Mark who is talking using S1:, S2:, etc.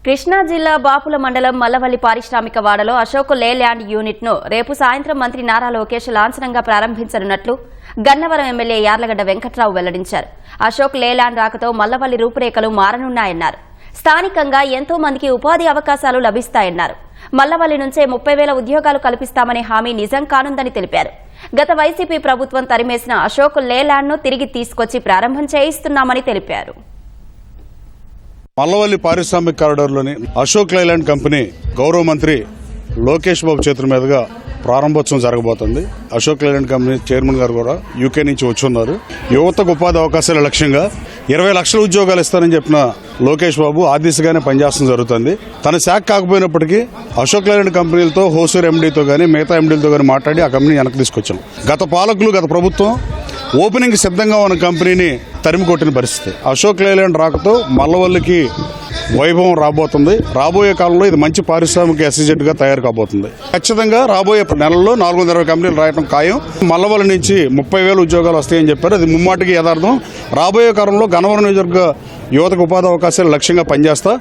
S1: కృష్ణా జిల్లా బాపుల మండలం మల్లవల్లి పారిశ్రామిక వాడలో అశోక్ లేల్యాండ్ యూనిట్ ను రేపు సాయంత్రం మంత్రి నారా లోకేష్ లాంఛనంగా ప్రారంభించనున్నట్లు గన్నవరం ఎమ్మెల్యే యార్లగడ్డ వెంకట్రావు వెల్లడించారు. అశోక్ లేల్యాండ్ రాకతో మల్లవల్లి రూపురేఖలు మారనున్నాయన్నారు. స్థానికంగా ఎంతో మందికి ఉపాధి అవకాశాలు లభిస్తాయన్నారు. మల్లవల్లి నుంచే 30,000 ఉద్యోగాలు కల్పిస్తామనే హామీ నిజం కానుందని తెలిపారు. గత వైసీపీ ప్రభుత్వం తరిమేసిన అశోక్ లేల్యాండ్ ను తిరిగి తీసుకొచ్చి ప్రారంభం చేయిస్తున్నామని తెలిపారు.
S2: మల్లవల్లి పారిశ్రామిక కారిడార్లోని అశోక్ లేల్యాండ్ కంపెనీ గౌరవ మంత్రి లోకేష్ బాబు చేతుల మీదుగా ప్రారంభోత్సవం జరగబోతుంది. అశోక్ లేల్యాండ్ కంపెనీ చైర్మన్ గారు కూడా యూకే నుంచి వచ్చున్నారు. యువతకు ఉపాధి అవకాశాల లక్ష్యంగా 20 లక్షల ఉద్యోగాలు ఇస్తారని చెప్పిన లోకేష్ బాబు ఆ దిశగానే పనిచేయడం జరుగుతుంది. తన శాఖ కాకపోయినప్పటికీ అశోక్ లేల్యాండ్ కంపెనీలతో హోసూర్ ఎండీతో కానీ మిగతా ఎండీలతో కానీ మాట్లాడి ఆ కంపెనీ వెనక్కి తీసుకొచ్చాం. గత పాలకులు గత ప్రభుత్వం ఓపెనింగ్ సిద్ధంగా ఉన్న కంపెనీని తరిమి కొట్టిన పరిస్థితి. అశోక్ లేల్యాండ్ రాకతో మల్లవల్లికి వైభవం రాబోతుంది. రాబోయే కాలంలో ఇది మంచి పారిశ్రామిక ఎస్ఈజెడ్గా తయారు కాబోతుంది. ఖచ్చితంగా రాబోయే నెలల్లో 420 కంపెనీలు రాయడం ఖాయం. మల్లవల్లి నుంచి 30,000 ఉద్యోగాలు వస్తాయని చెప్పారు. అది ముమ్మాటికి యథార్థం. రాబోయే కాలంలో గన్నవరం నియోజకవర్గ యువతకు ఉపాధి అవకాశాలు లక్ష్యంగా పనిచేస్తా.